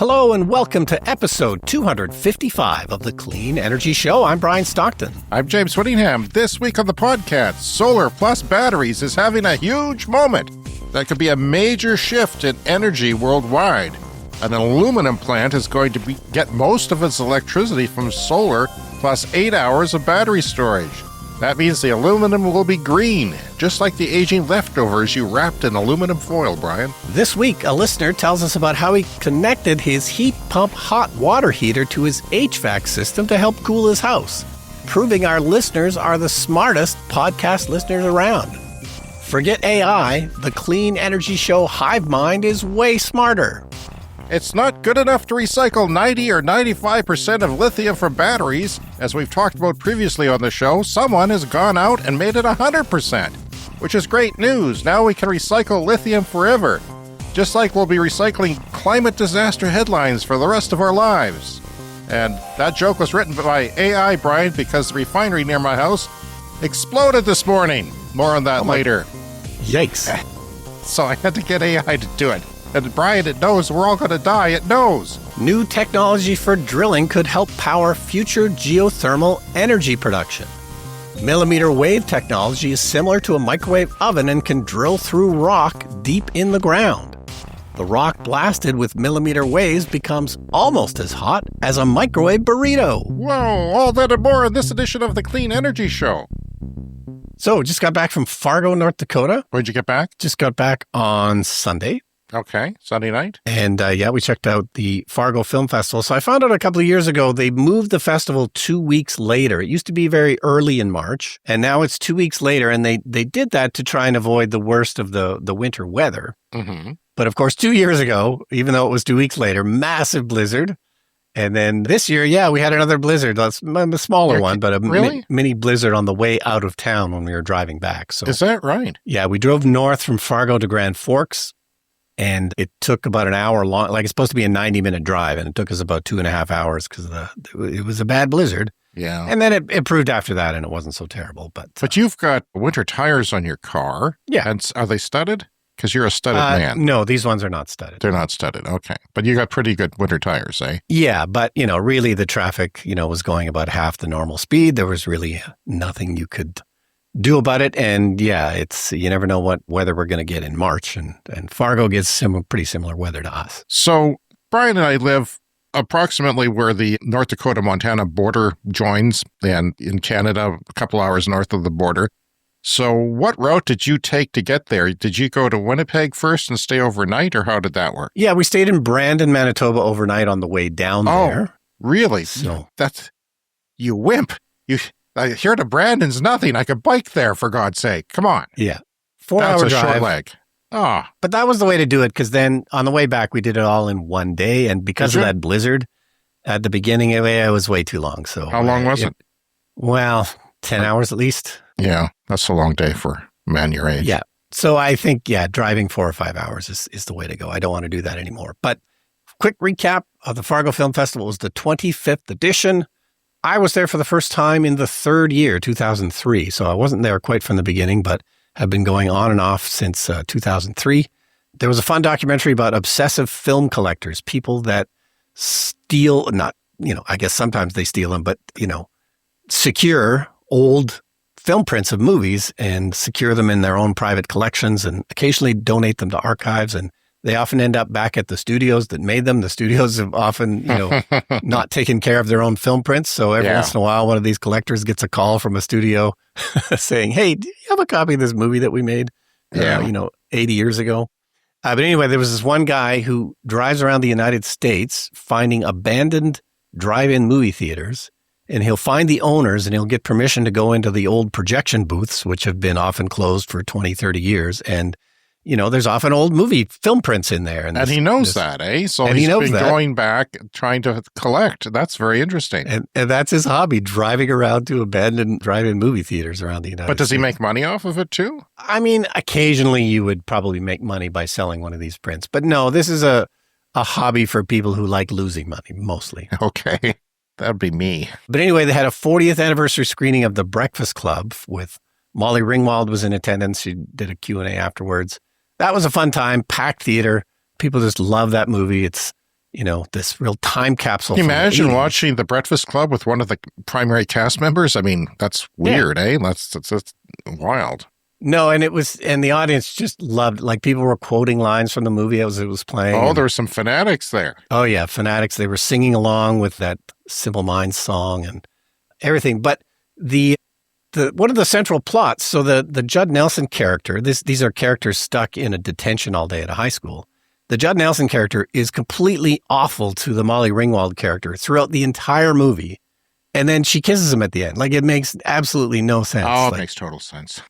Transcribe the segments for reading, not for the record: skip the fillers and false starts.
Hello and welcome to episode 255 of the Clean Energy Show. I'm Brian Stockton. I'm James Whittingham. This week on the podcast, solar plus batteries is having a huge moment that could be a major shift in energy worldwide. An aluminum plant is going to get most of its electricity from solar plus 8 hours of battery storage. That means the aluminum will be green, just like the aging leftovers you wrapped in aluminum foil, Brian. This week, a listener tells us about how he connected his heat pump hot water heater to his HVAC system to help cool his house, proving our listeners are the smartest podcast listeners around. Forget AI, the Clean Energy Show hive mind is way smarter. It's not good enough to recycle 90 or 95% of lithium from batteries. As we've talked about previously on the show, someone has gone out and made it 100%, which is great news. Now we can recycle lithium forever, just like we'll be recycling climate disaster headlines for the rest of our lives. And that joke was written by AI, Brian, because the refinery near my house exploded this morning. More on that later. Yikes. So I had to get AI to do it. And Brian, it knows we're all going to die. It knows. New technology for drilling could help power future geothermal energy production. Millimeter wave technology is similar to a microwave oven and can drill through rock deep in the ground. The rock blasted with millimeter waves becomes almost as hot as a microwave burrito. Whoa, all that and more in this edition of the Clean Energy Show. So, just got back from Fargo, North Dakota. When'd you get back? Just got back on Sunday. Okay, Sunday night. And we checked out the Fargo Film Festival. So I found out a couple of years ago, they moved the festival 2 weeks later. It used to be very early in March, and now it's 2 weeks later. And they did that to try and avoid the worst of the winter weather. Mm-hmm. But of course, 2 years ago, even though it was 2 weeks later, massive blizzard. And then this year, we had another blizzard. That's a smaller one, but a mini blizzard on the way out of town when we were driving back. So is that right? Yeah, we drove north from Fargo to Grand Forks. And it took about an hour long, like it's supposed to be a 90-minute drive, and it took us about 2.5 hours because it was a bad blizzard. Yeah. And then it proved after that, and it wasn't so terrible. But you've got winter tires on your car. Yeah. And are they studded? Because you're a studded man. No, these ones are not studded. They're not studded. Okay. But you got pretty good winter tires, eh? Yeah, but, really the traffic, was going about half the normal speed. There was really nothing you could do about it. And you never know what weather we're going to get in March. And Fargo gets pretty similar weather to us. So Brian and I live approximately where the North Dakota-Montana border joins, and in Canada, a couple hours north of the border. So what route did you take to get there? Did you go to Winnipeg first and stay overnight, or how did that work? Yeah, we stayed in Brandon, Manitoba overnight on the way down there. Oh, really? So you wimp. Here to Brandon's nothing. I could bike there, for God's sake. Come on. Yeah. 4-hour drive. That's a short leg. Oh. But that was the way to do it, because then on the way back, we did it all in one day. And because of that blizzard at the beginning, it was way too long. So how long was it? Well, 10 hours at least. Yeah, that's a long day for a man your age. Yeah. So I think, driving 4 or 5 hours is the way to go. I don't want to do that anymore. But quick recap of the Fargo Film Festival. It was the 25th edition. I was there for the first time in the third year, 2003. So I wasn't there quite from the beginning, but have been going on and off since 2003. There was a fun documentary about obsessive film collectors, people that steal, I guess sometimes they steal them, but, secure old film prints of movies and secure them in their own private collections and occasionally donate them to archives. And they often end up back at the studios that made them. The studios have often, not taken care of their own film prints. So every once in a while, one of these collectors gets a call from a studio saying, hey, do you have a copy of this movie that we made, 80 years ago? But anyway, there was this one guy who drives around the United States finding abandoned drive-in movie theaters, and he'll find the owners and he'll get permission to go into the old projection booths, which have been often closed for 20, 30 years. And there's often old movie film prints in there. And he knows that, eh? So he's been going back, trying to collect. That's very interesting. And that's his hobby, driving around to abandoned drive-in movie theaters around the United States. But does he make money off of it too? I mean, occasionally you would probably make money by selling one of these prints. But no, this is a hobby for people who like losing money, mostly. Okay. That'd be me. But anyway, they had a 40th anniversary screening of The Breakfast Club with Molly Ringwald was in attendance. She did a Q&A afterwards. That was a fun time, packed theater. People just love that movie. It's this real time capsule. Can you from the imagine 80s. watching The Breakfast Club with one of the primary cast members? I mean, that's weird, eh? That's wild. No, and the audience just loved, like, people were quoting lines from the movie as it was playing. Oh, there were some fanatics there. Oh, yeah, fanatics. They were singing along with that Simple Minds song and everything. But one of the central plots, so the Judd Nelson character, these are characters stuck in a detention all day at a high school. The Judd Nelson character is completely awful to the Molly Ringwald character throughout the entire movie. And then she kisses him at the end. Like, it makes absolutely no sense. Oh, it like, makes total sense.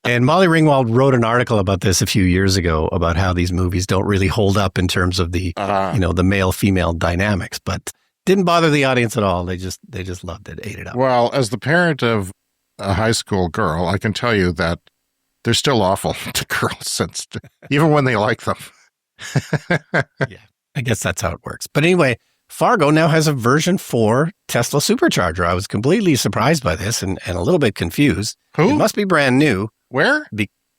And Molly Ringwald wrote an article about this a few years ago about how these movies don't really hold up in terms of the, the male-female dynamics, but didn't bother the audience at all. They just loved it, ate it up. Well, as the parent of a high school girl, I can tell you that they're still awful to girls, even when they like them. Yeah, I guess that's how it works. But anyway, Fargo now has a version 4 Tesla supercharger. I was completely surprised by this and a little bit confused. Who? It must be brand new. Where?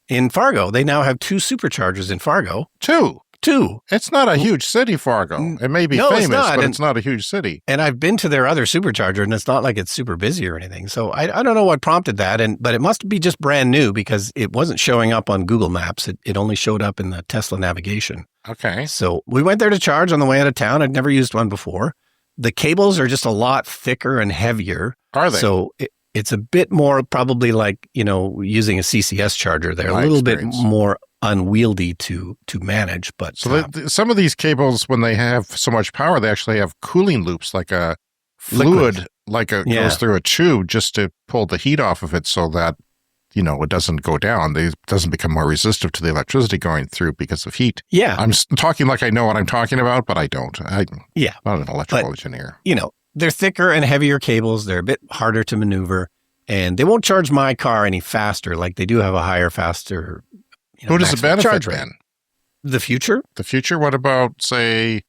In Fargo. They now have 2 superchargers in Fargo. 2? 2. It's not a huge city, Fargo. It may be famous, but it's not a huge city. And I've been to their other supercharger, and it's not like it's super busy or anything. So I don't know what prompted that, but it must be just brand new because it wasn't showing up on Google Maps. It only showed up in the Tesla navigation. Okay. So we went there to charge on the way out of town. I'd never used one before. The cables are just a lot thicker and heavier. Are they? So it's a bit more probably like, using a CCS charger. They're a little bit more unwieldy to manage. But so some of these cables, when they have so much power, they actually have cooling loops, like a fluid, goes through a tube just to pull the heat off of it so that, it doesn't go down. It doesn't become more resistive to the electricity going through because of heat. Yeah. I'm talking like I know what I'm talking about, but I don't. I'm not an electrical engineer. They're thicker and heavier cables. They're a bit harder to maneuver, and they won't charge my car any faster. Like, they do have a higher, faster. Who does it benefit then? The future? The future? What about, say,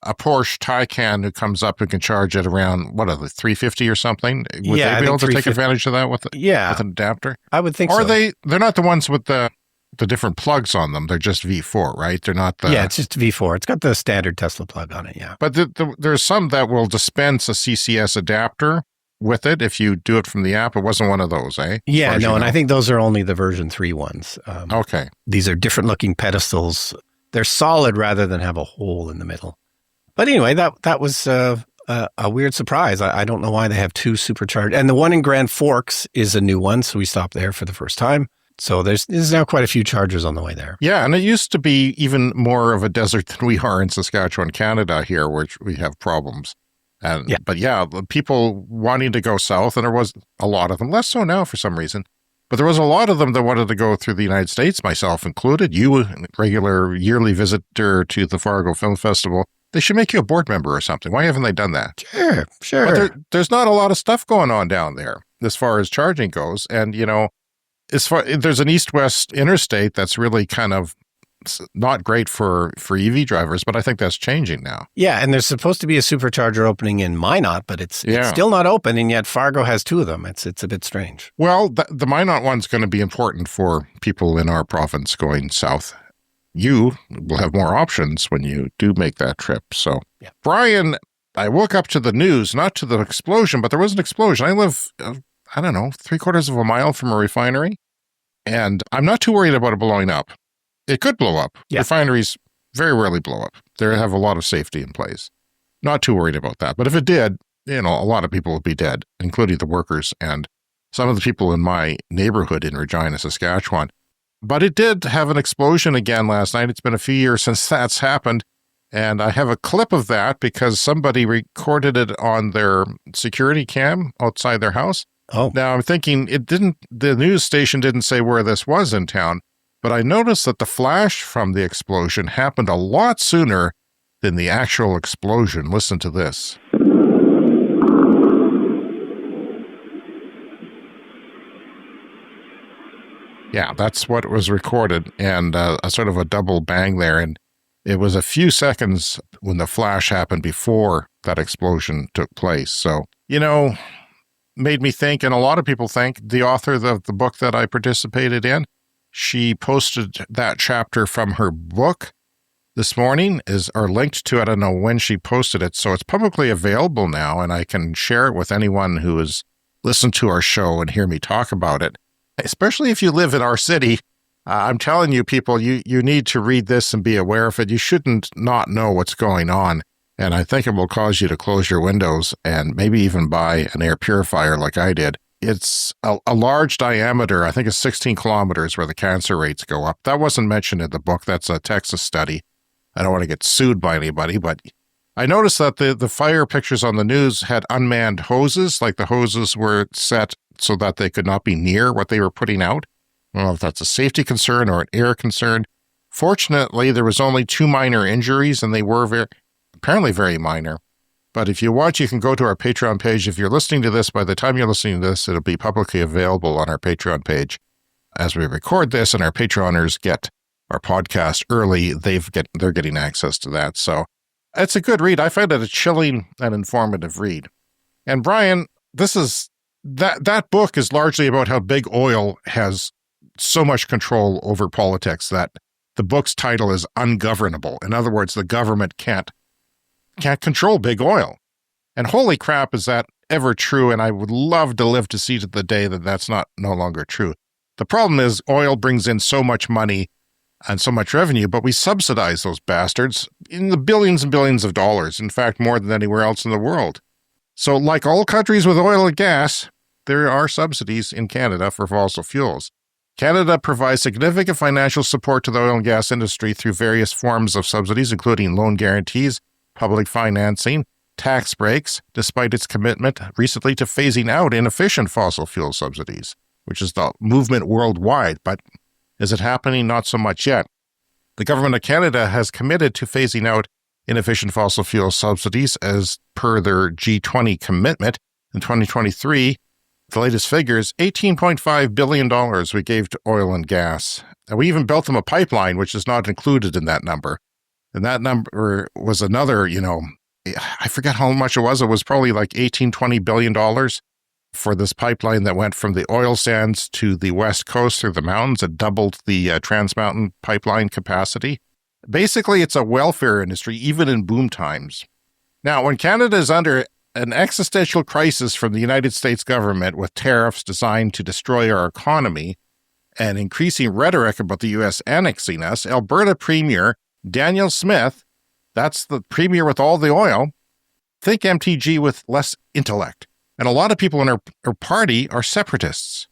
a Porsche Taycan who comes up and can charge at around, what are they, 350 or something? Would they be able to take advantage of that with an adapter? I would think so. Or they're not the ones with the different plugs on them. They're just V4, right? They're not the... Yeah, it's just V4. It's got the standard Tesla plug on it, yeah. But there's some that will dispense a CCS adapter with it if you do it from the app. It wasn't one of those, eh? Yeah, no, and I think those are only the version 3 ones. Okay. These are different looking pedestals. They're solid rather than have a hole in the middle. But anyway, that was a weird surprise. I don't know why they have 2 supercharged. And the one in Grand Forks is a new one, so we stopped there for the first time. So there's now quite a few chargers on the way there. Yeah, and it used to be even more of a desert than we are in Saskatchewan, Canada here, which we have problems. But people wanting to go south, and there was a lot of them, less so now for some reason, but there was a lot of them that wanted to go through the United States, myself included. You, a regular yearly visitor to the Fargo Film Festival, they should make you a board member or something. Why haven't they done that? Sure. But there's not a lot of stuff going on down there as far as charging goes. And, there's an east-west interstate that's really kind of not great for EV drivers, but I think that's changing now. Yeah, and there's supposed to be a supercharger opening in Minot, but it's still not open, and yet Fargo has 2 of them. It's a bit strange. Well, the Minot one's going to be important for people in our province going south. You will have more options when you do make that trip. So, Brian, I woke up to the news, not to the explosion, but there was an explosion. I live, 3/4 of a mile from a refinery, and I'm not too worried about it blowing up. It could blow up. Yeah. Refineries very rarely blow up. They have a lot of safety in place. Not too worried about that. But if it did, a lot of people would be dead, including the workers and some of the people in my neighborhood in Regina, Saskatchewan. But it did have an explosion again last night. It's been a few years since that's happened. And I have a clip of that because somebody recorded it on their security cam outside their house. Oh. Now I'm thinking the news station didn't say where this was in town, but I noticed that the flash from the explosion happened a lot sooner than the actual explosion. Listen to this. Yeah, that's what was recorded, and a sort of a double bang there. And it was a few seconds when the flash happened before that explosion took place. So, made me think, and a lot of people think, the author of the book that I participated in, she posted that chapter from her book, this morning or linked to, I don't know when she posted it, so it's publicly available now, and I can share it with anyone who has listened to our show and hear me talk about it. Especially if you live in our city, I'm telling you, people, you need to read this and be aware of it. You shouldn't not know what's going on, and I think it will cause you to close your windows and maybe even buy an air purifier like I did. It's a large diameter, I think it's 16 kilometers where the cancer rates go up. That wasn't mentioned in the book. That's a Texas study. I don't want to get sued by anybody, but I noticed that the fire pictures on the news had unmanned hoses, like the hoses were set so that they could not be near what they were putting out. I don't know if that's a safety concern or an air concern. Fortunately, there was only 2 minor injuries, and they were apparently very minor. But if you watch, you can go to our Patreon page. If you're listening to this, by the time you're listening to this, it'll be publicly available on our Patreon page. As we record this and our Patreoners get our podcast early, they're getting access to that. So it's a good read. I find it a chilling and informative read. And Brian, that book is largely about how big oil has so much control over politics that the book's title is ungovernable. In other words, the government can't control big oil. And holy crap, is that ever true? And I would love to live to see the day that that's no longer true. The problem is oil brings in so much money and so much revenue, but we subsidize those bastards in the billions and billions of dollars. In fact, more than anywhere else in the world. So like all countries with oil and gas, there are subsidies in Canada for fossil fuels. Canada provides significant financial support to the oil and gas industry through various forms of subsidies, including loan guarantees, public financing, tax breaks, despite its commitment recently to phasing out inefficient fossil fuel subsidies, which is the movement worldwide. But is it happening? Not so much yet. The government of Canada has committed to phasing out inefficient fossil fuel subsidies as per their G20 commitment. In 2023, the latest figures, $18.5 billion we gave to oil and gas. And we even built them a pipeline, which is not included in that number. And that number was another, I forget how much it was. It was probably like $20 billion for this pipeline that went from the oil sands to the west coast through the mountains. It doubled the Trans Mountain pipeline capacity. Basically, it's a welfare industry, even in boom times. Now, when Canada is under an existential crisis from the United States government with tariffs designed to destroy our economy and increasing rhetoric about the U.S. annexing us, Alberta Premier Daniel Smith, that's the premier with all the oil, think MTG with less intellect. And a lot of people in her party are separatists.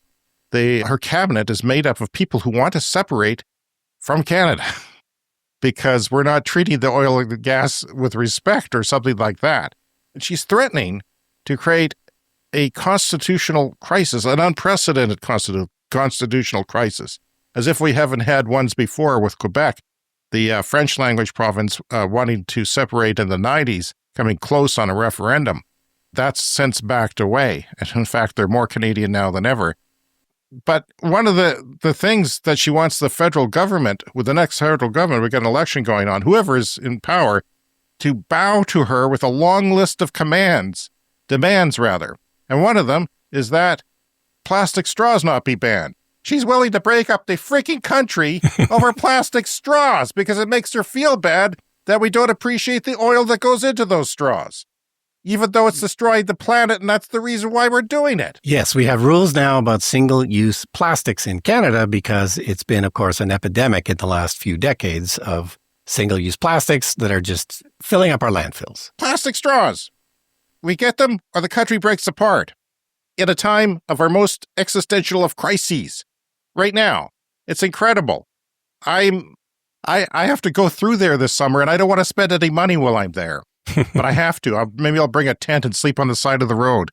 Her cabinet is made up of people who want to separate from Canada because we're not treating the oil and the gas with respect or something like that. And she's threatening to create a constitutional crisis, an unprecedented constitutional crisis, as if we haven't had ones before with Quebec, the French language province wanting to separate in the 90s, coming close on a referendum. That's since backed away. And in fact, they're more Canadian now than ever. But one of the things that she wants the federal government, with the next federal government, we've got an election going on, whoever is in power, to bow to her with a long list of demands. And one of them is that plastic straws not be banned. She's willing to break up the freaking country over plastic straws because it makes her feel bad that we don't appreciate the oil that goes into those straws, even though it's destroying the planet, and that's the reason why we're doing it. Yes, we have rules now about single-use plastics in Canada because it's been, of course, an epidemic in the last few decades of single-use plastics that are just filling up our landfills. Plastic straws. We get them or the country breaks apart. In a time of our most existential of crises. Right now. It's incredible. I have to go through there this summer, and I don't want to spend any money while I'm there. But I have to. Maybe I'll bring a tent and sleep on the side of the road.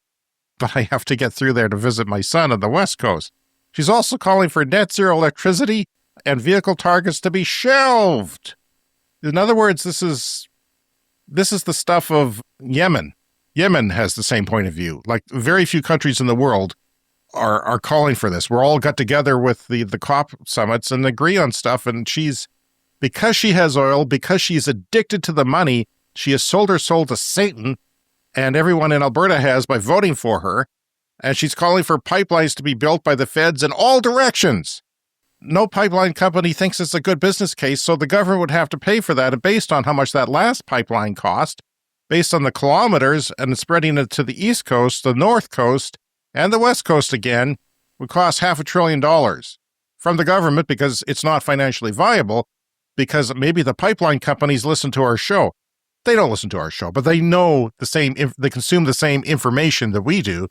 But I have to get through there to visit my son on the West Coast. She's also calling for net zero electricity and vehicle targets to be shelved. In other words, this is the stuff of Yemen. Yemen has the same point of view. Like very few countries in the world are calling for this. We're all got together with the COP summits and agree on stuff. And because she has oil, because she's addicted to the money, she has sold her soul to Satan, and everyone in Alberta has by voting for her. And she's calling for pipelines to be built by the feds in all directions. no pipeline company thinks it's a good business case, so the government would have to pay for that. And based on how much that last pipeline cost, based on the kilometers and spreading it to the East Coast, the North Coast, and the West Coast again, would cost $500 billion from the government because it's not financially viable, because maybe the pipeline companies listen to our show. They don't listen to our show, but they know they consume the same information that we do,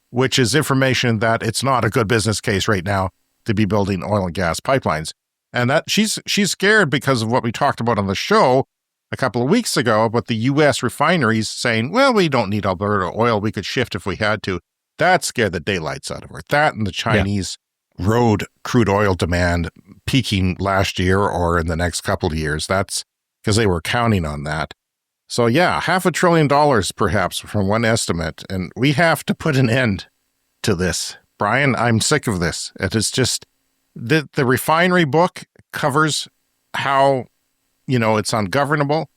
which is information that it's not a good business case right now to be building oil and gas pipelines. And that she's scared because of what we talked about on the show a couple of weeks ago about the U.S. refineries saying, well, we don't need Alberta oil. We could shift if we had to. That scared the daylights out of her. That and the Chinese road crude oil demand peaking last year or in the next couple of years. That's because they were counting on that. So yeah, $500 billion perhaps from one estimate. And we have to put an end to this. Brian, I'm sick of this. It is just the refinery book covers how, it's ungovernable.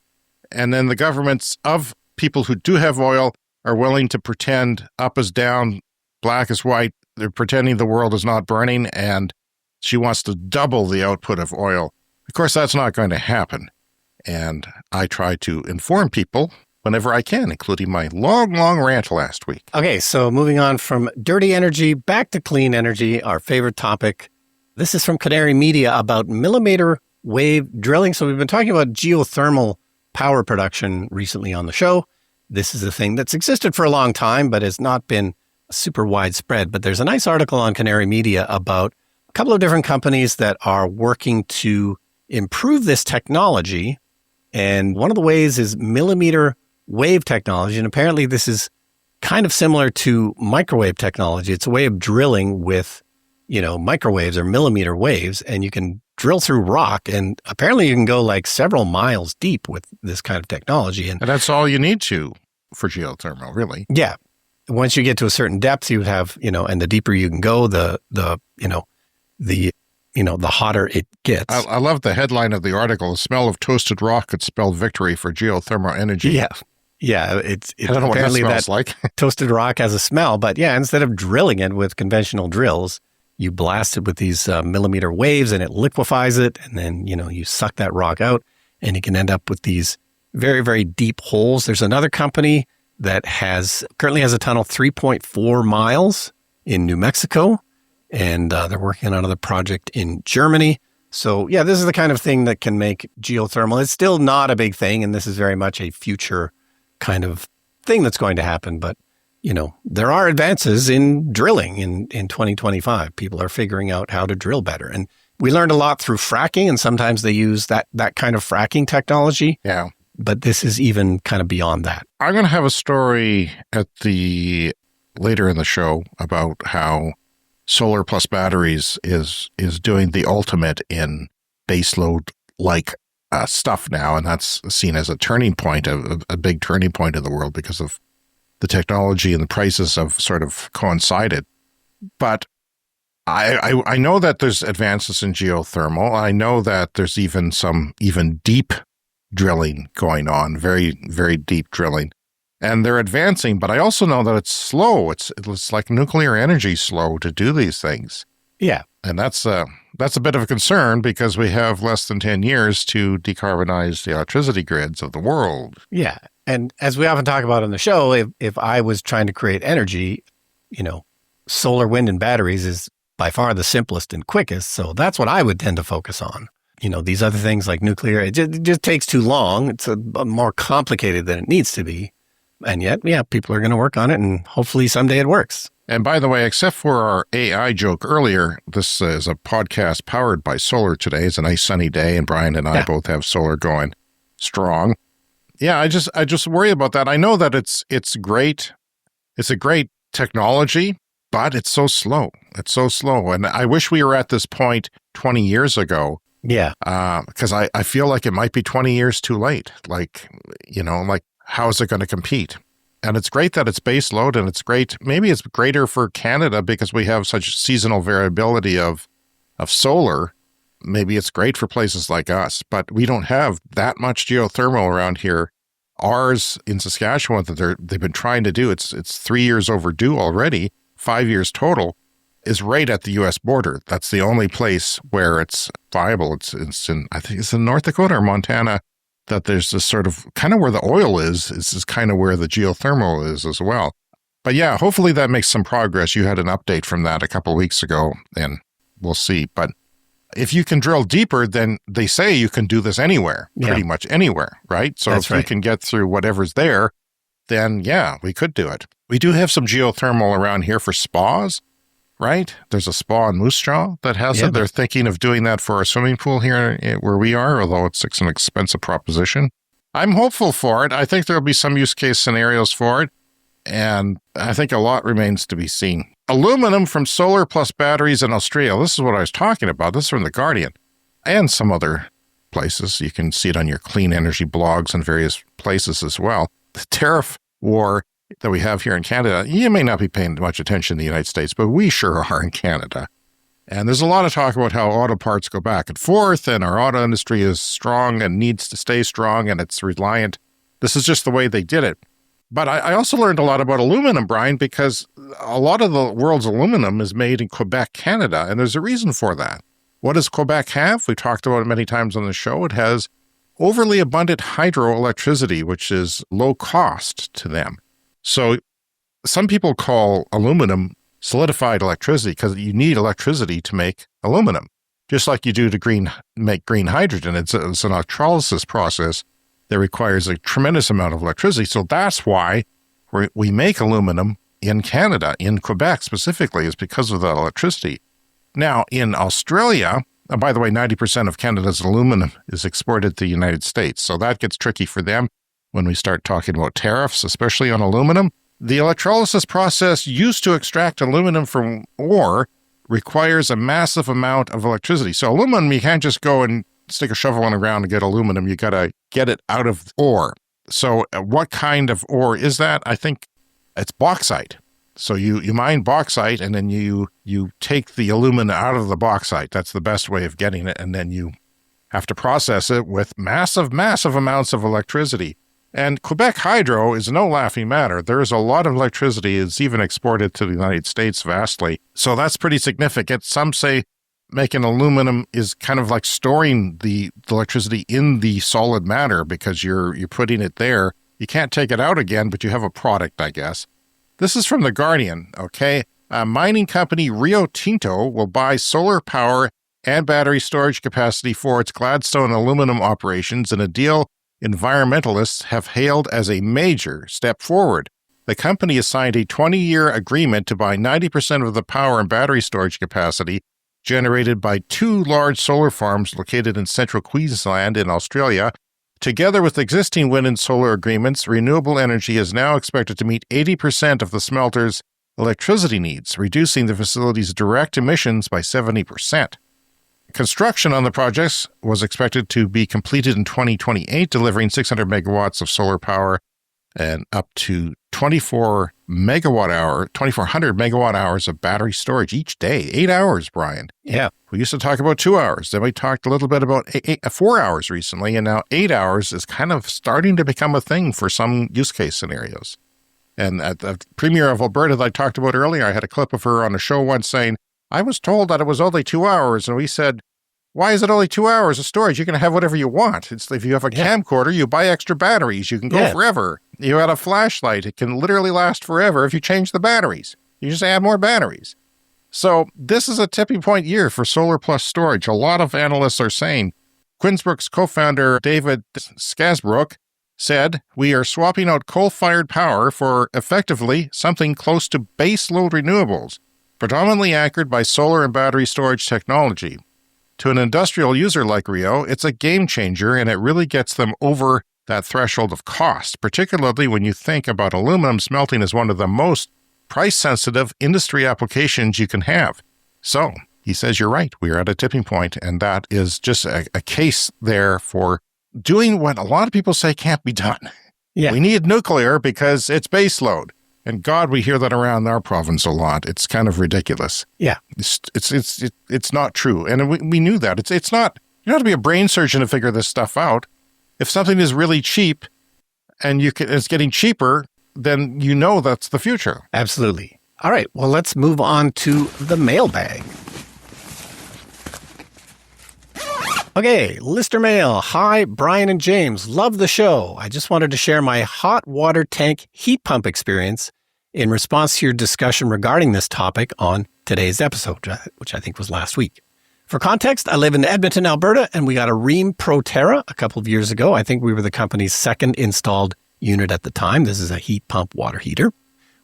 And then the governments of people who do have oil are willing to pretend up is down, black is white. They're pretending the world is not burning, and she wants to double the output of oil. Of course, that's not going to happen. And I try to inform people whenever I can, including my long, long rant last week. Okay, so moving on from dirty energy back to clean energy, our favorite topic. This is from Canary Media about millimeter wave drilling. So we've been talking about geothermal power production recently on the show. This is a thing that's existed for a long time, but has not been super widespread. But there's a nice article on Canary Media about a couple of different companies that are working to improve this technology. And one of the ways is millimeter wave technology. And apparently this is kind of similar to microwave technology. It's a way of drilling with, microwaves or millimeter waves, and you can drill through rock. And apparently you can go like several miles deep with this kind of technology. And that's all you need for geothermal, really. Yeah. Once you get to a certain depth, you have, and the deeper you can go, the hotter it gets. I love the headline of the article. The smell of toasted rock could spell victory for geothermal energy. Yeah. Yeah. It's I don't know apparently what that smells like. Toasted rock has a smell, but yeah, instead of drilling it with conventional drills, you blast it with these millimeter waves and it liquefies it. And then, you suck that rock out and you can end up with these very, very deep holes. There's another company that currently has a tunnel 3.4 miles in New Mexico. And they're working on another project in Germany. So yeah, this is the kind of thing that can make geothermal. It's still not a big thing, and this is very much a future kind of thing that's going to happen. But, there are advances in drilling in 2025. People are figuring out how to drill better. And we learned a lot through fracking, and sometimes they use that kind of fracking technology. Yeah. But this is even kind of beyond that. I'm going to have a story later in the show about how solar plus batteries is doing the ultimate in baseload like stuff now, and that's seen as a turning point, a big turning point in the world because of the technology and the prices have sort of coincided. But I know that there's advances in geothermal. I know that there's even deep drilling going on, very, very deep drilling. And they're advancing, but I also know that it's slow. It's like nuclear energy slow to do these things. Yeah. And that's a bit of a concern because we have less than 10 years to decarbonize the electricity grids of the world. Yeah. And as we often talk about on the show, if I was trying to create energy, solar, wind, and batteries is by far the simplest and quickest. So that's what I would tend to focus on. These other things like nuclear, it just takes too long. It's more complicated than it needs to be. And yet, yeah, people are going to work on it, and hopefully someday it works. And by the way, except for our AI joke earlier, this is a podcast powered by solar today. It's a nice sunny day, and Brian and I both have solar going strong. Yeah, I just worry about that. I know that it's great. It's a great technology, but it's so slow. It's so slow. And I wish we were at this point 20 years ago. Yeah. Because I feel like it might be 20 years too late. Like how is it going to compete? And it's great that it's base load, and it's great. Maybe it's greater for Canada because we have such seasonal variability of solar. Maybe it's great for places like us, but we don't have that much geothermal around here. Ours in Saskatchewan that they've been trying to do, it's 3 years overdue already, 5 years total. is right at the U.S. border. That's the only place where it's viable. It's in, I think it's in North Dakota or Montana, that there's this sort of kind of where the oil is kind of where the geothermal is as well. But yeah, hopefully that makes some progress. You had an update from that a couple of weeks ago, and we'll see. But if you can drill deeper, then they say you can do this anywhere, pretty much anywhere, right? So if you can get through whatever's there, then yeah, we could do it. We do have some geothermal around here for spas, right? There's a spa in Moose Jaw that has it. They're thinking of doing that for a swimming pool here where we are, although it's an expensive proposition. I'm hopeful for it. I think there'll be some use case scenarios for it, and I think a lot remains to be seen. Aluminum from solar plus batteries in Australia. This is what I was talking about. This is from The Guardian and some other places. You can see it on your clean energy blogs and various places as well. The tariff war that we have here in Canada, you may not be paying much attention in the United States, but we sure are in Canada. And there's a lot of talk about how auto parts go back and forth, and our auto industry is strong and needs to stay strong, and it's reliant. This is just the way they did it. But I also learned a lot about aluminum, Brian, because a lot of the world's aluminum is made in Quebec, Canada, and there's a reason for that. What does Quebec have? We talked about it many times on the show. It has overly abundant hydroelectricity, which is low cost to them. So some people call aluminum solidified electricity because you need electricity to make aluminum, just like you do to make green hydrogen. It's an electrolysis process that requires a tremendous amount of electricity. So that's why we make aluminum in Canada, in Quebec specifically, is because of that electricity. Now, in Australia, and by the way, 90% of Canada's aluminum is exported to the United States. So that gets tricky for them when we start talking about tariffs, especially on aluminum. The electrolysis process used to extract aluminum from ore requires a massive amount of electricity. So aluminum, you can't just go and stick a shovel in the ground and get aluminum. You got to get it out of ore. So what kind of ore is that? I think it's bauxite. So you mine bauxite, and then you take the alumina out of the bauxite. That's the best way of getting it. And then you have to process it with massive, massive amounts of electricity. And Quebec Hydro is no laughing matter. There is a lot of electricity. It's even exported to the United States vastly. So that's pretty significant. Some say making aluminum is kind of like storing the electricity in the solid matter because you're putting it there. You can't take it out again, but you have a product, I guess. This is from The Guardian, okay? A mining company Rio Tinto will buy solar power and battery storage capacity for its Gladstone aluminum operations in a deal environmentalists have hailed as a major step forward. The company has signed a 20-year agreement to buy 90% of the power and battery storage capacity generated by two large solar farms located in central Queensland in Australia. Together with existing wind and solar agreements, renewable energy is now expected to meet 80% of the smelter's electricity needs, reducing the facility's direct emissions by 70%. Construction on the projects was expected to be completed in 2028, delivering 600 megawatts of solar power and up to 2,400 megawatt hours of battery storage each day. 8 hours, Brian. Yeah. We used to talk about 2 hours. Then we talked a little bit about 4 hours recently, and now 8 hours is kind of starting to become a thing for some use case scenarios. And at the Premier of Alberta that I talked about earlier, I had a clip of her on a show once saying, I was told that it was only 2 hours, and we said, why is it only 2 hours of storage? You can have whatever you want. It's if you have a camcorder, you buy extra batteries. You can go forever. You had a flashlight. It can literally last forever if you change the batteries. You just add more batteries. So this is a tipping point year for solar plus storage. A lot of analysts are saying. Quinsbrook's co-founder David Skasbrook said, we are swapping out coal-fired power for effectively something close to baseload renewables, predominantly anchored by solar and battery storage technology. To an industrial user like Rio, it's a game changer, and it really gets them over that threshold of cost, particularly when you think about aluminum smelting as one of the most price-sensitive industry applications you can have. So, he says you're right, we are at a tipping point, and that is just a case there for doing what a lot of people say can't be done. Yeah. We need nuclear because it's baseload. And God, we hear that around our province a lot. It's kind of ridiculous. Yeah. It's not true. And we knew that. It's not, you don't have to be a brain surgeon to figure this stuff out. If something is really cheap and it's getting cheaper, then you know that's the future. Absolutely. All right, well, let's move on to the mailbag. Okay, listener mail. Hi, Brian and James. Love the show. I just wanted to share my hot water tank heat pump experience in response to your discussion regarding this topic on today's episode, which I think was last week. For context, I live in Edmonton, Alberta, and we got a Rheem ProTerra a couple of years ago. I think we were the company's second installed unit at the time. This is a heat pump water heater.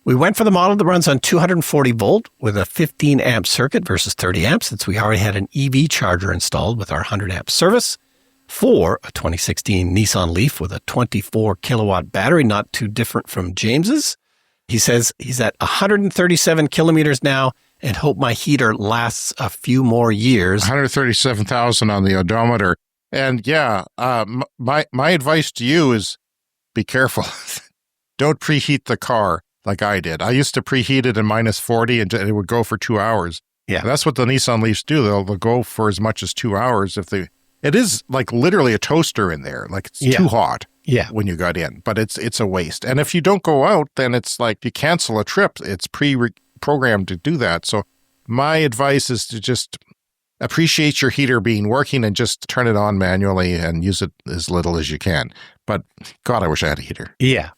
We went for the model that runs on 240 volt with a 15 amp circuit versus 30 amps, since we already had an EV charger installed with our 100 amp service, for a 2016 Nissan Leaf with a 24 kilowatt battery, not too different from James's. He says he's at 137 kilometers now and hope my heater lasts a few more years. 137,000 on the odometer. And yeah, my advice to you is be careful. Don't preheat the car like I did. I used to preheat it in minus 40 and it would go for 2 hours. Yeah. And that's what the Nissan Leafs do. They'll go for as much as 2 hours it is like literally a toaster in there. Like it's too hot when you got in, but it's a waste. And if you don't go out, then it's like you cancel a trip. It's pre-programmed to do that. So my advice is to just appreciate your heater being working and just turn it on manually and use it as little as you can. But God, I wish I had a heater. Yeah.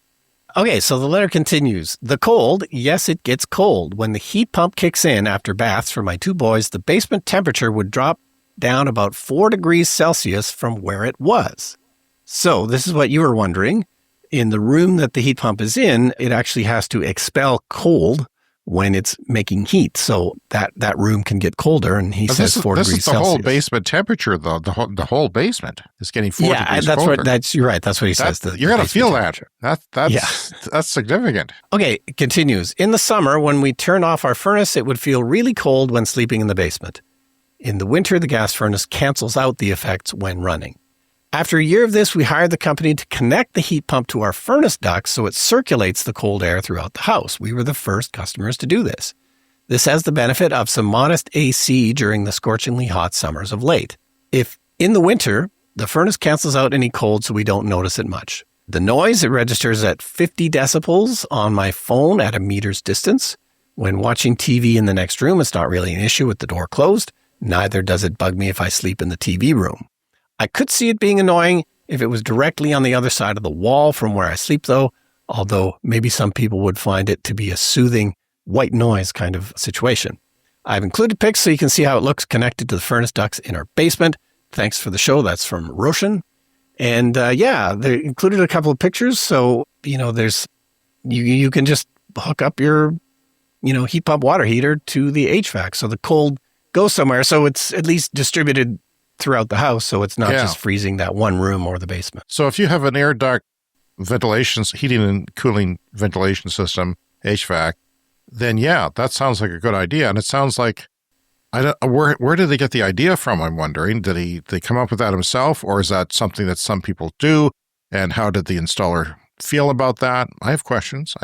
Okay, so the letter continues. The cold, yes, it gets cold. When the heat pump kicks in after baths for my 2 boys, the basement temperature would drop down about 4 degrees Celsius from where it was. So this is what you were wondering. In the room that the heat pump is in, it actually has to expel cold when it's making heat. So that room can get colder, and he says 4 degrees Celsius. This is the whole basement temperature, though. The whole basement is getting 4 degrees colder. Yeah, you're right. That's what he says. You're going to feel that. That's significant. Okay, it continues. In the summer, when we turn off our furnace, it would feel really cold when sleeping in the basement. In the winter, the gas furnace cancels out the effects when running. After a year of this, we hired the company to connect the heat pump to our furnace ducts so it circulates the cold air throughout the house. We were the first customers to do this. This has the benefit of some modest AC during the scorchingly hot summers of late. If in the winter, the furnace cancels out any cold so we don't notice it much. The noise, it registers at 50 decibels on my phone at a meter's distance. When watching TV in the next room, it's not really an issue with the door closed. Neither does it bug me if I sleep in the TV room. I could see it being annoying if it was directly on the other side of the wall from where I sleep, though, although maybe some people would find it to be a soothing white noise kind of situation. I've included pics so you can see how it looks connected to the furnace ducts in our basement. Thanks for the show. That's from Roshan. And they included a couple of pictures. So, there's you can just hook up your, heat pump water heater to the HVAC. So the cold goes somewhere. So it's at least distributed throughout the house, so it's not just freezing that one room or the basement. So if you have an air duct heating and cooling ventilation system, HVAC, then that sounds like a good idea. And it sounds like, where did they get the idea from, I'm wondering? Did they come up with that himself, or is that something that some people do? And how did the installer feel about that? I have questions.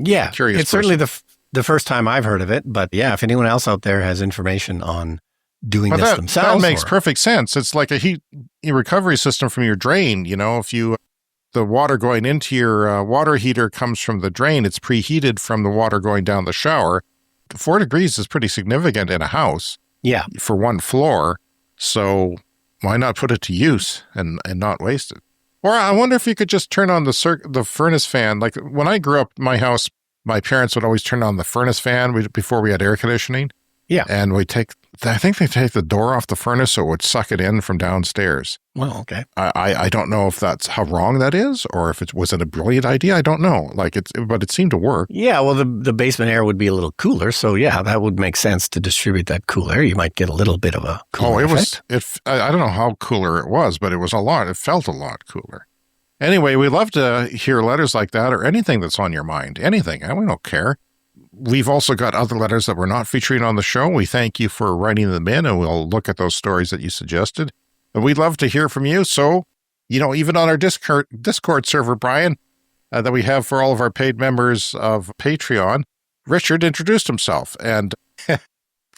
Curious. It's certainly the first time I've heard of it, but if anyone else out there has information on doing this themselves. That makes perfect sense. It's like a heat recovery system from your drain. If the water going into your water heater comes from the drain, it's preheated from the water going down the shower. 4 degrees is pretty significant in a house. Yeah. For one floor. So why not put it to use and not waste it? Or I wonder if you could just turn on the furnace fan. Like when I grew up, my house, my parents would always turn on the furnace fan before we had air conditioning. Yeah. And I think they take the door off the furnace so it would suck it in from downstairs. Well, okay. I don't know if that's how wrong that is, or if was it a brilliant idea? I don't know. But it seemed to work. Yeah, well, the basement air would be a little cooler, so that would make sense to distribute that cool air. You might get a little bit of a cooler effect. I don't know how cooler it was, but it was a lot. It felt a lot cooler. Anyway, we'd love to hear letters like that or anything that's on your mind. Anything. We don't care. We've also got other letters that we're not featuring on the show. We thank you for writing them in, and we'll look at those stories that you suggested. And we'd love to hear from you. So, even on our Discord server, Brian, that we have for all of our paid members of Patreon, Richard introduced himself. And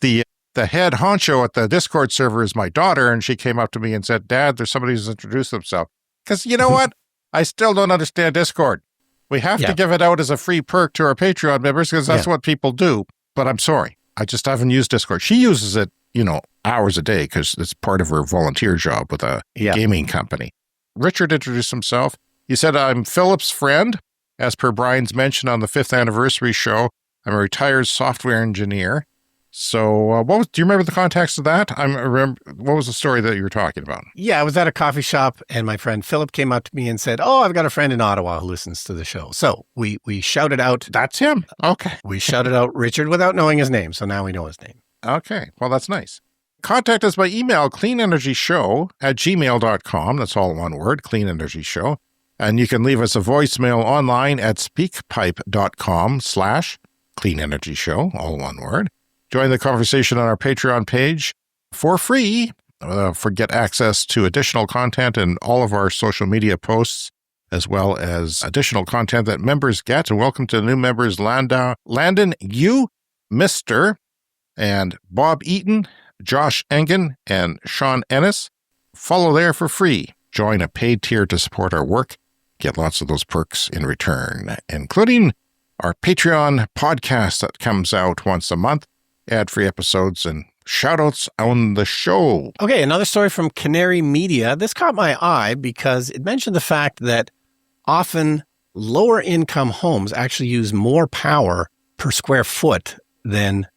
the head honcho at the Discord server is my daughter, and she came up to me and said, "Dad, there's somebody who's introduced themselves." Because you know what? I still don't understand Discord. We have to give it out as a free perk to our Patreon members because that's what people do. But I'm sorry. I just haven't used Discord. She uses it, hours a day because it's part of her volunteer job with a gaming company. Richard introduced himself. He said, I'm Philip's friend. As per Brian's mention on the 5th anniversary show, I'm a retired software engineer. So do you remember the context of that? What was the story that you were talking about? Yeah, I was at a coffee shop and my friend Philip came up to me and said, I've got a friend in Ottawa who listens to the show. So we shouted out. That's him. Okay. We shouted out Richard without knowing his name. So now we know his name. Okay. Well, that's nice. Contact us by email, cleanenergyshow@gmail.com. That's all one word, cleanenergyshow. And you can leave us a voicemail online at speakpipe.com/cleanenergyshow, all one word. Join the conversation on our Patreon page for free. Get access to additional content and all of our social media posts, as well as additional content that members get. And welcome to the new members, Landon Yu, Mr. and Bob Eaton, Josh Engen, and Sean Ennis. Follow there for free. Join a paid tier to support our work. Get lots of those perks in return, including our Patreon podcast that comes out once a month, ad-free episodes, and shout-outs on the show. Okay, another story from Canary Media. This caught my eye because it mentioned the fact that often lower-income homes actually use more power per square foot than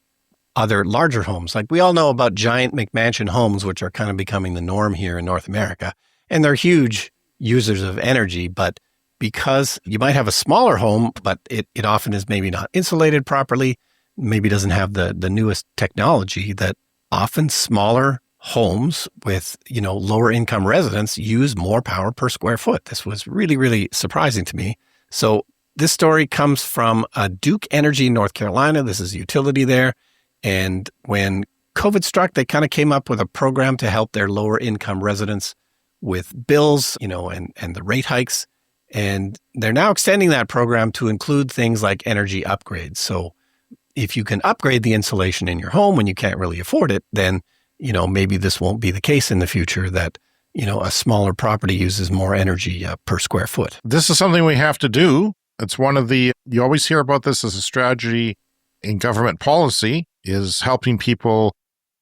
other larger homes. Like we all know about giant McMansion homes, which are kind of becoming the norm here in North America. And they're huge users of energy, but because you might have a smaller home, but it often is maybe not insulated properly, maybe doesn't have the newest technology, that often smaller homes with, lower income residents use more power per square foot. This was really, really surprising to me. So this story comes from Duke Energy, North Carolina. This is a utility there. And when COVID struck, they kind of came up with a program to help their lower income residents with bills, and the rate hikes. And they're now extending that program to include things like energy upgrades. So if you can upgrade the insulation in your home when you can't really afford it, then, maybe this won't be the case in the future that, a smaller property uses more energy per square foot. This is something we have to do. It's you always hear about this as a strategy in government policy, is helping people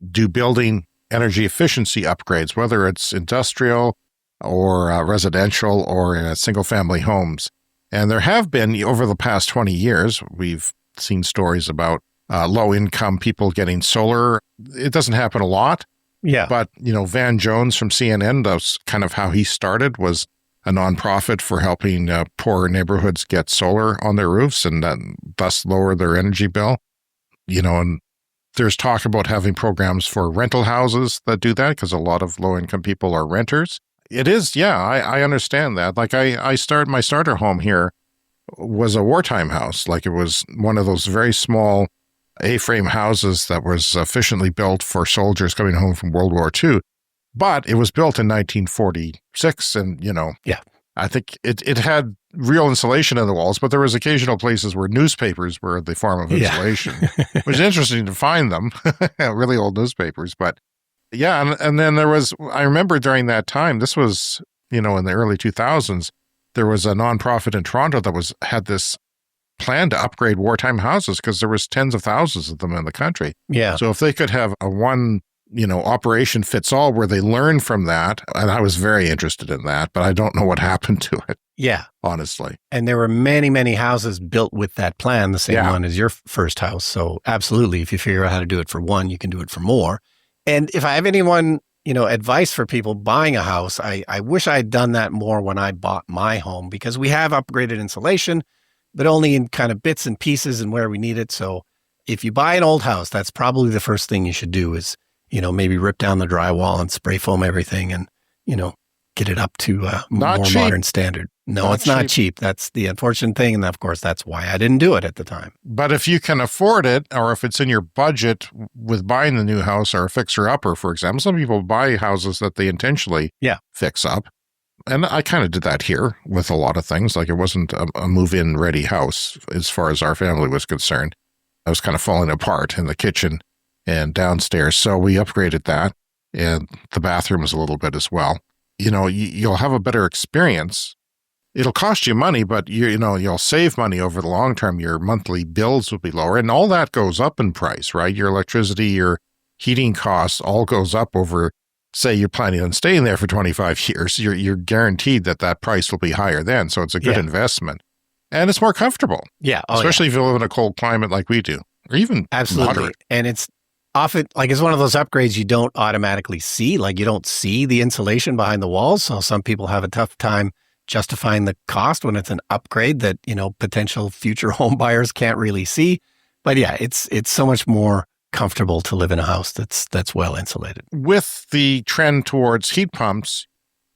do building energy efficiency upgrades, whether it's industrial or residential or single-family homes. And there have been, over the past 20 years, we've seen stories about low-income people getting solar. It doesn't happen a lot. Yeah. But, Van Jones from CNN, that's kind of how he started, was a nonprofit for helping poor neighborhoods get solar on their roofs and thus lower their energy bill. And there's talk about having programs for rental houses that do that because a lot of low-income people are renters. It is, I understand that. Like my starter home here was a wartime house. Like it was one of those very small A-frame houses that was efficiently built for soldiers coming home from World War II. But it was built in 1946 and, I think it had real insulation in the walls, but there was occasional places where newspapers were the form of insulation, which was interesting to find them, really old newspapers. But yeah, and then I remember during that time, this was, in the early 2000s, there was a nonprofit in Toronto that had this plan to upgrade wartime houses because there was tens of thousands of them in the country. Yeah. So if they could have a one operation fits all where they learn from that. And I was very interested in that, but I don't know what happened to it. Yeah. Honestly. And there were many, many houses built with that plan, the same one as your first house. So absolutely, if you figure out how to do it for one, you can do it for more. And if I have anyone, advice for people buying a house, I wish I had done that more when I bought my home because we have upgraded insulation, but only in kind of bits and pieces and where we need it. So if you buy an old house, that's probably the first thing you should do is maybe rip down the drywall and spray foam everything and, get it up to a more modern standard. No, it's not cheap. That's the unfortunate thing. And of course, that's why I didn't do it at the time. But if you can afford it, or if it's in your budget with buying the new house or a fixer-upper, for example, some people buy houses that they intentionally fix up. And I kind of did that here with a lot of things. Like it wasn't a move-in ready house as far as our family was concerned. I was kind of falling apart in the kitchen and downstairs. So we upgraded that and the bathroom was a little bit as well. You'll have a better experience it'll cost you money, but you'll save money over the long term. Your monthly bills will be lower, and all that goes up in price, right? Your electricity, your heating costs all goes up over, say you're planning on staying there for 25 years. You're guaranteed that price will be higher then. So it's a good investment, and it's more comfortable. Yeah. Especially if you live in a cold climate like we do, or even absolutely. moderate. And it's often it's one of those upgrades you don't automatically see. Like you don't see the insulation behind the walls. So some people have a tough time justifying the cost when it's an upgrade that, potential future home buyers can't really see. But yeah, it's so much more comfortable to live in a house that's well insulated. With the trend towards heat pumps,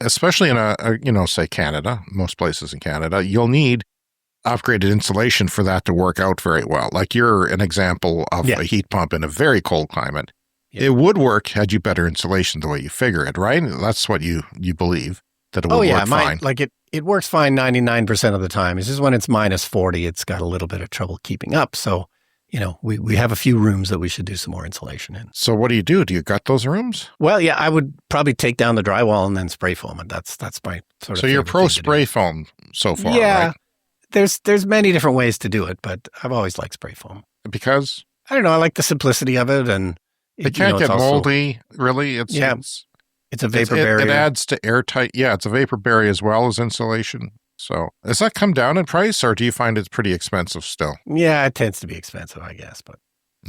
especially in say Canada, most places in Canada, you'll need upgraded insulation for that to work out very well. Like you're an example of a heat pump in a very cold climate. Yeah. It would work had you better insulation the way you figure it, right? That's what you believe, that it would work fine. It works fine 99% of the time. It's just when it's minus 40, it's got a little bit of trouble keeping up. So, we have a few rooms that we should do some more insulation in. So what do you do? Do you gut those rooms? Well, yeah, I would probably take down the drywall and then spray foam it. That's my sort of. So you're pro spray foam so far, yeah, right? There's many different ways to do it, but I've always liked spray foam. Because? I don't know. I like the simplicity of it, and it can't get moldy, really. It's a vapor barrier. It adds to airtight. Yeah, it's a vapor barrier as well as insulation. So does that come down in price, or do you find it's pretty expensive still? Yeah, it tends to be expensive, I guess. But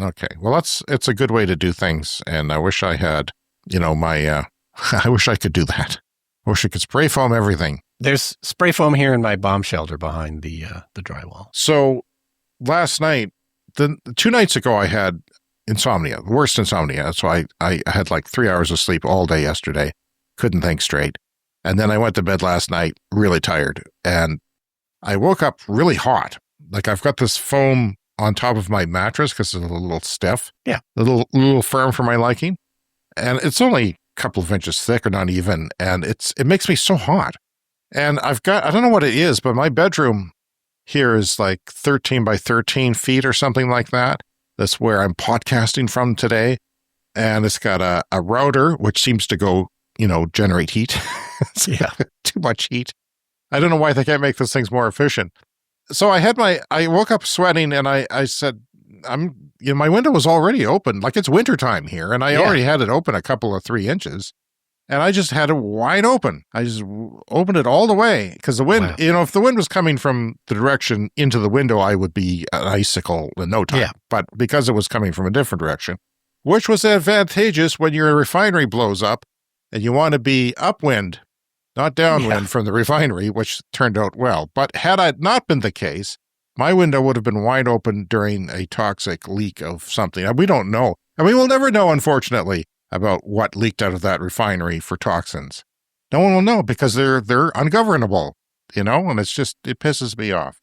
okay, well, it's a good way to do things, and I wish I had, my. I wish I could do that. I wish I could spray foam everything. There's spray foam here in my bomb shelter behind the drywall. So last night, 2 nights ago, I had insomnia, the worst insomnia. So I had like 3 hours of sleep all day yesterday. Couldn't think straight. And then I went to bed last night really tired. And I woke up really hot. Like I've got this foam on top of my mattress because it's a little stiff. Yeah. A little firm for my liking. And it's only a couple of inches thick or not even. And it makes me so hot. And I don't know what it is, but my bedroom here is like 13 by 13 feet or something like that. That's where I'm podcasting from today. And it's got a router, which seems to go, generate heat. Yeah. Too much heat. I don't know why they can't make those things more efficient. So I woke up sweating and I said, my window was already open. Like it's wintertime here. And I already had it open a couple of 3 inches. And I just had it wide open. I just opened it all the way because the wind, if the wind was coming from the direction into the window, I would be an icicle in no time. Yeah. But because it was coming from a different direction, which was advantageous when your refinery blows up and you want to be upwind, not downwind from the refinery, which turned out well. But had it not been the case, my window would have been wide open during a toxic leak of something. And we don't know. And we will never know, unfortunately, about what leaked out of that refinery for toxins. No one will know because they're ungovernable, and it pisses me off.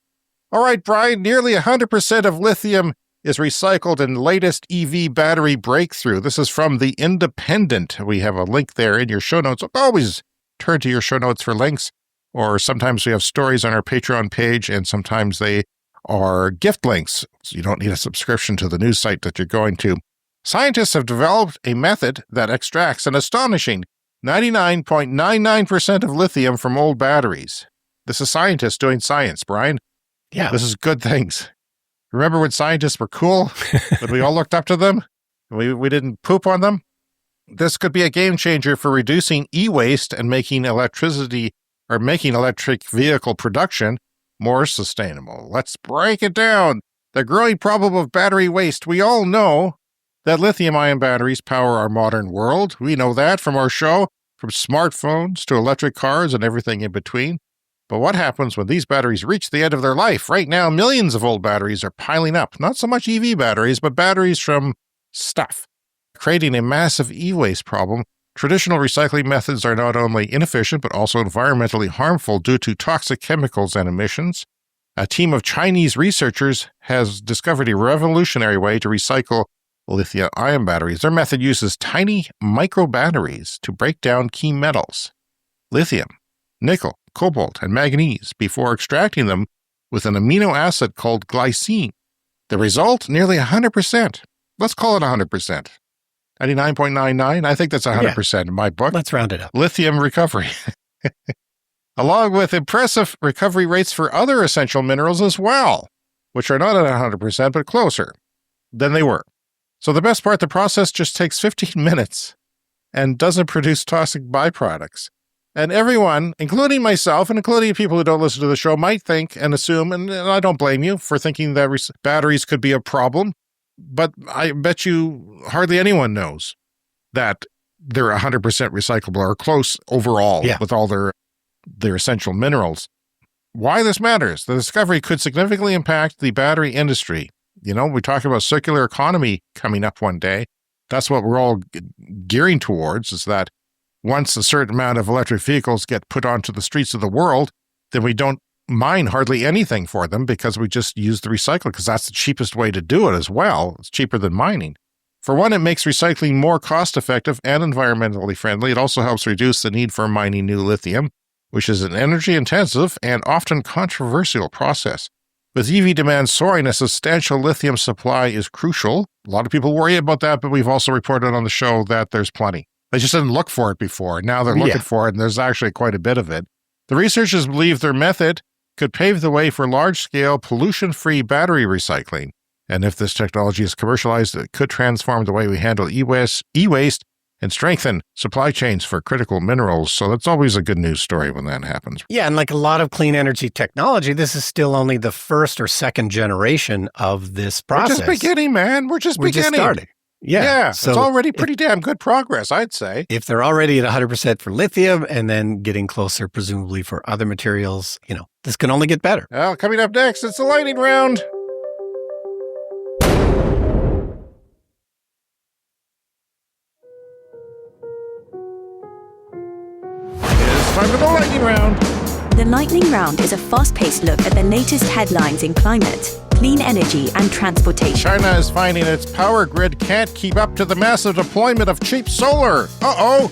All right, Brian, nearly 100% of lithium is recycled in latest EV battery breakthrough. This is from The Independent. We have a link there in your show notes. Always turn to your show notes for links, or sometimes we have stories on our Patreon page, and sometimes they are gift links, so you don't need a subscription to the news site that you're going to. Scientists have developed a method that extracts an astonishing 99.99% of lithium from old batteries. This is scientists doing science, Brian. Yeah. This is good things. Remember when scientists were cool? When we all looked up to them? We didn't poop on them? This could be a game changer for reducing e-waste and making electric vehicle production more sustainable. Let's break it down. The growing problem of battery waste. We all know that lithium-ion batteries power our modern world. We know that from our show, from smartphones to electric cars and everything in between. But what happens when these batteries reach the end of their life? Right now, millions of old batteries are piling up. Not so much EV batteries, but batteries from stuff, creating a massive e-waste problem. Traditional recycling methods are not only inefficient, but also environmentally harmful due to toxic chemicals and emissions. A team of Chinese researchers has discovered a revolutionary way to recycle lithium-ion batteries. Their method uses tiny micro-batteries to break down key metals, lithium, nickel, cobalt, and manganese before extracting them with an amino acid called glycine. The result, nearly 100%. Let's call it 100%. 99.99, I think that's 100% in my book. Let's round it up. Lithium recovery. along with impressive recovery rates for other essential minerals as well, which are not at 100% but closer than they were. So the best part, the process just takes 15 minutes and doesn't produce toxic byproducts. And everyone, including myself and including people who don't listen to the show, might think and assume, and I don't blame you for thinking that batteries could be a problem, but I bet you hardly anyone knows that they're 100% recyclable or close overall with all their essential minerals. Why this matters? The discovery could significantly impact the battery industry. You know, we talk about circular economy coming up one day. That's what we're all gearing towards, is that once a certain amount of electric vehicles get put onto the streets of the world, then we don't mine hardly anything for them because we just use the recycle, because that's the cheapest way to do it as well. It's cheaper than mining. For one, it makes recycling more cost-effective and environmentally friendly. It also helps reduce the need for mining new lithium, which is an energy-intensive and often controversial process. With EV demand soaring, a substantial lithium supply is crucial. A lot of people worry about that, but we've also reported on the show that there's plenty. They just didn't look for it before. Now they're looking for it, and there's actually quite a bit of it. The researchers believe their method could pave the way for large-scale, pollution-free battery recycling. And if this technology is commercialized, it could transform the way we handle e-waste and strengthen supply chains for critical minerals. So that's always a good news story when that happens. Yeah, and like a lot of clean energy technology, this is still only the first or second generation of this process. We're just beginning, man. We're just starting. Yeah, so it's already pretty damn good progress, I'd say. If they're already at 100% for lithium and then getting closer, presumably, for other materials, you know, this can only get better. Well, coming up next, it's the lightning round. It's time for the lightning round. The Lightning Round is a fast-paced look at the latest headlines in climate, clean energy, and transportation. China is finding its power grid can't keep up to the massive deployment of cheap solar. Uh-oh.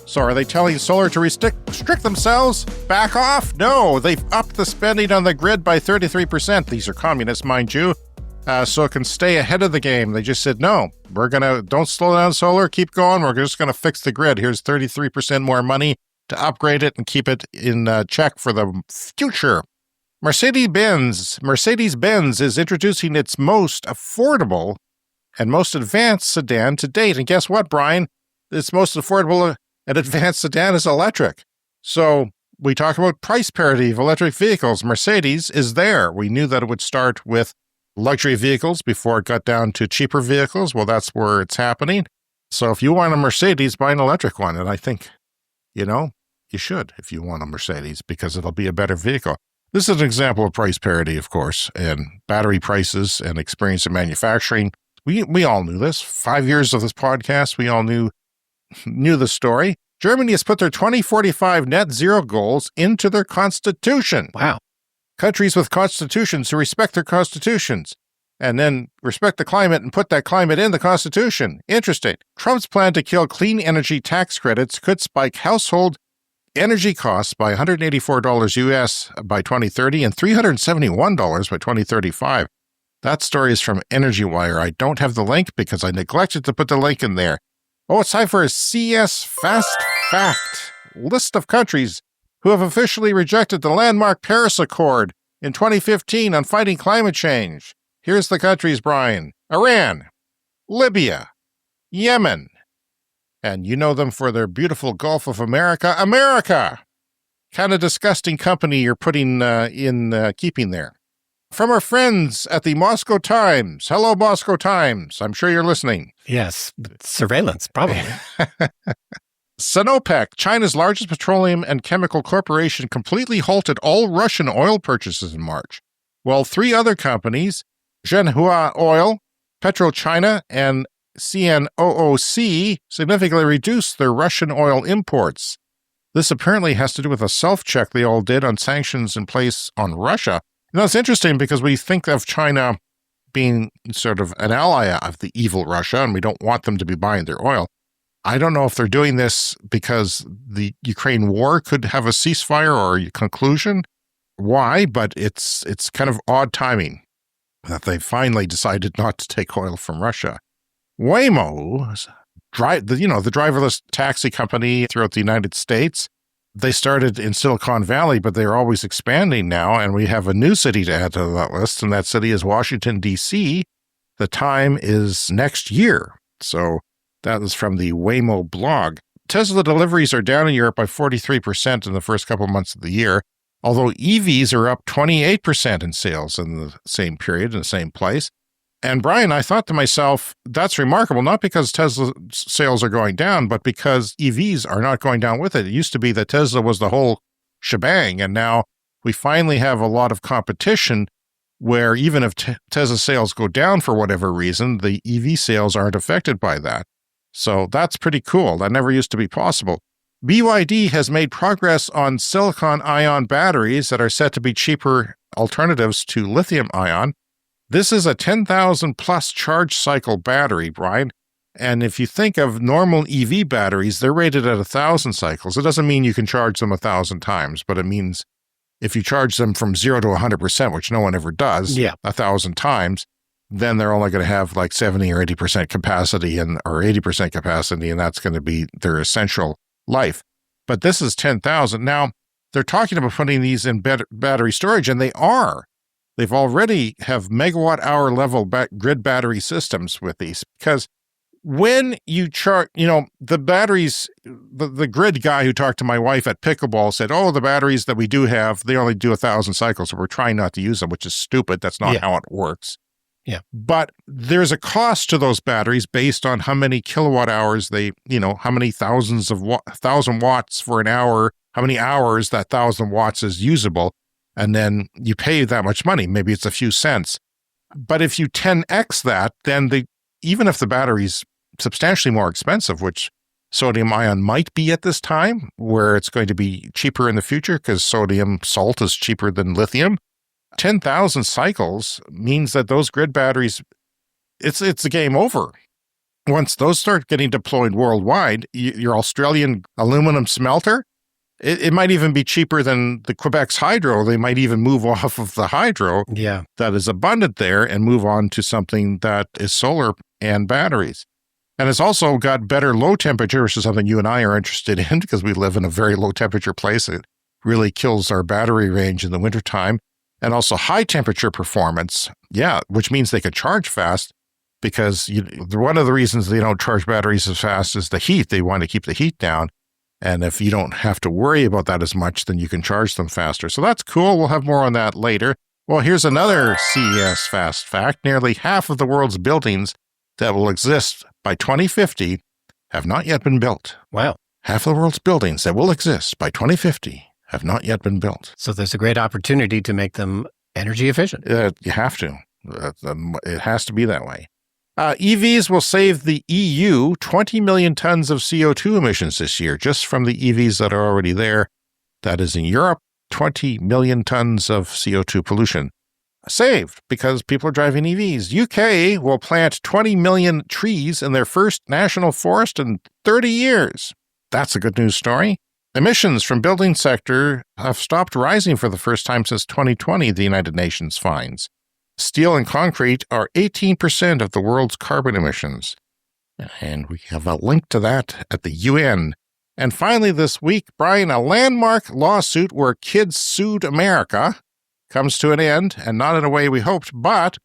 So are they telling solar to restrict themselves? Back off? No, they've upped the spending on the grid by 33%. These are communists, mind you. So it can stay ahead of the game. They just said, no, don't slow down solar, keep going. We're just going to fix the grid. Here's 33% more money to upgrade it and keep it in check for the future. Mercedes-Benz is introducing its most affordable and most advanced sedan to date. And guess what, Brian? Its most affordable and advanced sedan is electric. So we talk about price parity of electric vehicles. Mercedes is there. We knew that it would start with luxury vehicles before it got down to cheaper vehicles. Well, that's where it's happening. So if you want a Mercedes, buy an electric one. And I think, you should if you want a Mercedes, because it'll be a better vehicle. This is an example of price parity, of course, and battery prices and experience in manufacturing. We all knew this. 5 years of this podcast, we all knew the story. Germany has put their 2045 net zero goals into their constitution. Wow. Countries with constitutions who respect their constitutions and then respect the climate and put that climate in the constitution. Interesting. Trump's plan to kill clean energy tax credits could spike household energy costs by $184 US by 2030 and $371 by 2035. That story is from EnergyWire. I don't have the link because I neglected to put the link in there. Oh, it's time for a CS Fast Fact. List of countries who have officially rejected the landmark Paris Accord in 2015 on fighting climate change. Here's the countries, Brian. Iran, Libya, Yemen, and you know them for their beautiful Gulf of America. America! Kind of disgusting company you're putting in keeping there. From our friends at the Moscow Times. Hello, Moscow Times. I'm sure you're listening. Yes, surveillance, probably. Sinopec, China's largest petroleum and chemical corporation, completely halted all Russian oil purchases in March, while three other companies, Zhenhua Oil, PetroChina, and CNOOC, significantly reduced their Russian oil imports. This apparently has to do with a self-check they all did on sanctions in place on Russia. You know, it's interesting because we think of China being sort of an ally of the evil Russia, and we don't want them to be buying their oil. I don't know if they're doing this because the Ukraine war could have a ceasefire or a conclusion. Why? But it's kind of odd timing that they finally decided not to take oil from Russia. Waymo, the driverless taxi company throughout the United States, They started in Silicon Valley, but they're always expanding now, and we have a new city to add to that list, and that city is Washington, D.C. The time is next year. So that is from the Waymo blog. Tesla deliveries are down in Europe by 43% in the first couple of months of the year, although EVs are up 28% in sales in the same period, in the same place. And Brian, I thought to myself, that's remarkable, not because Tesla sales are going down, but because EVs are not going down with it. It used to be that Tesla was the whole shebang, and now we finally have a lot of competition where even if Tesla sales go down for whatever reason, the EV sales aren't affected by that. So that's pretty cool. That never used to be possible. BYD has made progress on silicon-ion batteries that are set to be cheaper alternatives to lithium-ion. This is a 10,000-plus charge cycle battery, Brian. And if you think of normal EV batteries, they're rated at 1,000 cycles. It doesn't mean you can charge them 1,000 times, but it means if you charge them from 0 to 100%, which no one ever does, 1,000 times, then they're only going to have like 70 or 80% capacity or 80% capacity, and that's going to be their essential life. But this is 10,000. Now, they're talking about putting these in battery storage, and they are. They've already have megawatt hour level grid battery systems with these, because when you charge, the batteries, the grid guy who talked to my wife at Pickleball said, the batteries that we do have, they only do 1,000 cycles. So we're trying not to use them, which is stupid. That's not how it works. Yeah. But there's a cost to those batteries based on how many kilowatt hours how many thousands of 1,000 watts for an hour, how many hours that 1,000 watts is usable. And then you pay that much money. Maybe it's a few cents. But if you 10x that, then even if the battery's substantially more expensive, which sodium ion might be at this time, where it's going to be cheaper in the future because sodium salt is cheaper than lithium, 10,000 cycles means that those grid batteries, it's a game over. Once those start getting deployed worldwide, your Australian aluminum smelter, it might even be cheaper than the Quebec's hydro. They might even move off of the hydro that is abundant there and move on to something that is solar and batteries. And it's also got better low temperature, which is something you and I are interested in because we live in a very low temperature place. It really kills our battery range in the wintertime. And also high temperature performance, which means they can charge fast because one of the reasons they don't charge batteries as fast is the heat. They want to keep the heat down. And if you don't have to worry about that as much, then you can charge them faster. So that's cool. We'll have more on that later. Well, here's another CES fast fact. Nearly half of the world's buildings that will exist by 2050 have not yet been built. Wow. Half of the world's buildings that will exist by 2050 have not yet been built. So there's a great opportunity to make them energy efficient. You have to. It has to be that way. EVs will save the EU 20 million tons of CO2 emissions this year, just from the EVs that are already there. That is in Europe, 20 million tons of CO2 pollution saved because people are driving EVs. UK will plant 20 million trees in their first national forest in 30 years. That's a good news story. Emissions from building sector have stopped rising for the first time since 2020, the United Nations finds. Steel and concrete are 18% of the world's carbon emissions. And we have a link to that at the UN. And finally this week, Brian, a landmark lawsuit where kids sued America comes to an end, and not in a way we hoped, but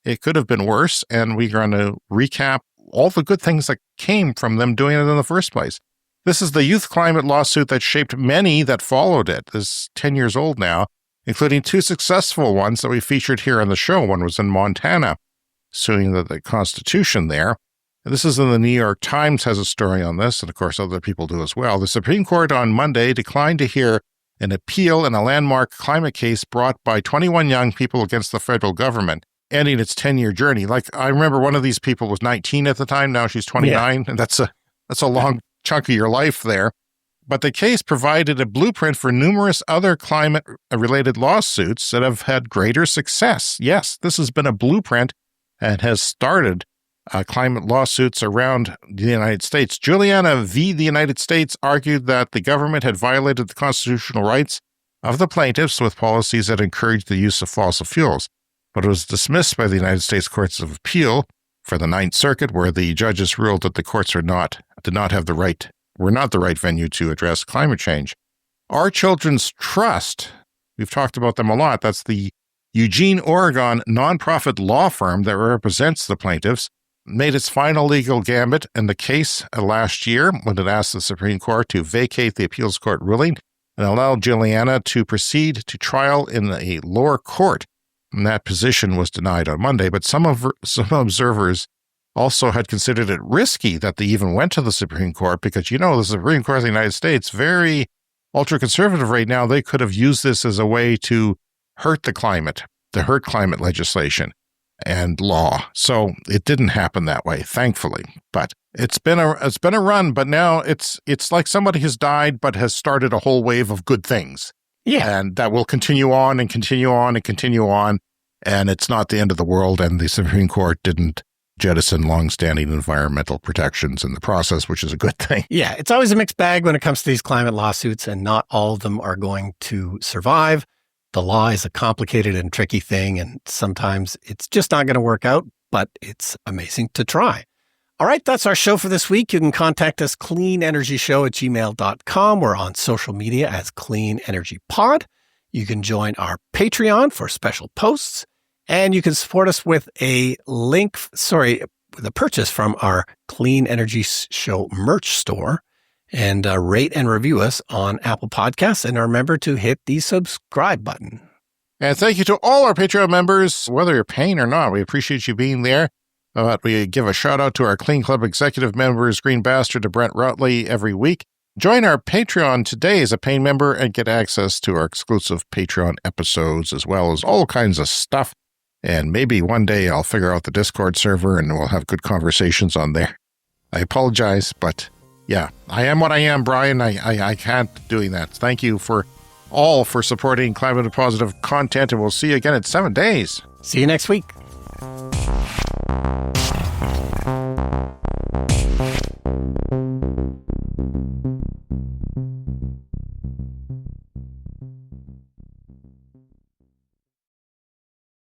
it could have been worse, and we're going to recap all the good things that came from them doing it in the first place. This is the youth climate lawsuit that shaped many that followed it. This is 10 years old now, including two successful ones that we featured here on the show. One was in Montana, suing the Constitution there. And this is in the New York Times, has a story on this, and of course other people do as well. The Supreme Court on Monday declined to hear an appeal in a landmark climate case brought by 21 young people against the federal government, ending its 10-year journey. Like, I remember one of these people was 19 at the time, now she's 29, and that's a long chunk of your life there. But the case provided a blueprint for numerous other climate-related lawsuits that have had greater success. Yes, this has been a blueprint and has started climate lawsuits around the United States. Juliana v. the United States argued that the government had violated the constitutional rights of the plaintiffs with policies that encouraged the use of fossil fuels, but it was dismissed by the United States Courts of Appeal for the Ninth Circuit, where the judges ruled that the courts did not have the right we're not the right venue to address climate change. Our Children's Trust, we've talked about them a lot. That's the Eugene, Oregon nonprofit law firm that represents the plaintiffs, made its final legal gambit in the case last year when it asked the Supreme Court to vacate the appeals court ruling and allow Juliana to proceed to trial in a lower court. And that position was denied on Monday, but some observers also had considered it risky that they even went to the Supreme Court because, the Supreme Court of the United States, very ultra-conservative right now. They could have used this as a way to hurt the climate, to hurt climate legislation and law. So it didn't happen that way, thankfully. But it's been a run, but now it's like somebody has died but has started a whole wave of good things. Yeah. And that will continue on and continue on and continue on. And it's not the end of the world. And the Supreme Court didn't jettison longstanding environmental protections in the process, which is a good thing. Yeah, it's always a mixed bag when it comes to these climate lawsuits, and not all of them are going to survive. The law is a complicated and tricky thing, and sometimes it's just not going to work out, but it's amazing to try. All right, that's our show for this week. You can contact us, cleanenergyshow@gmail.com. We're on social media as Clean Energy Pod. You can join our Patreon for special posts, and you can support us with with a purchase from our Clean Energy Show merch store, and rate and review us on Apple Podcasts. And remember to hit the subscribe button. And thank you to all our Patreon members, whether you're paying or not. We appreciate you being there. But we give a shout out to our Clean Club executive members, Green Bastard to Brent Rutley, every week. Join our Patreon today as a paying member and get access to our exclusive Patreon episodes, as well as all kinds of stuff. And maybe one day I'll figure out the Discord server and we'll have good conversations on there. I apologize, but yeah, I am what I am, Brian. I can't doing that. Thank you for supporting climate positive content, and we'll see you again in 7 days. See you next week.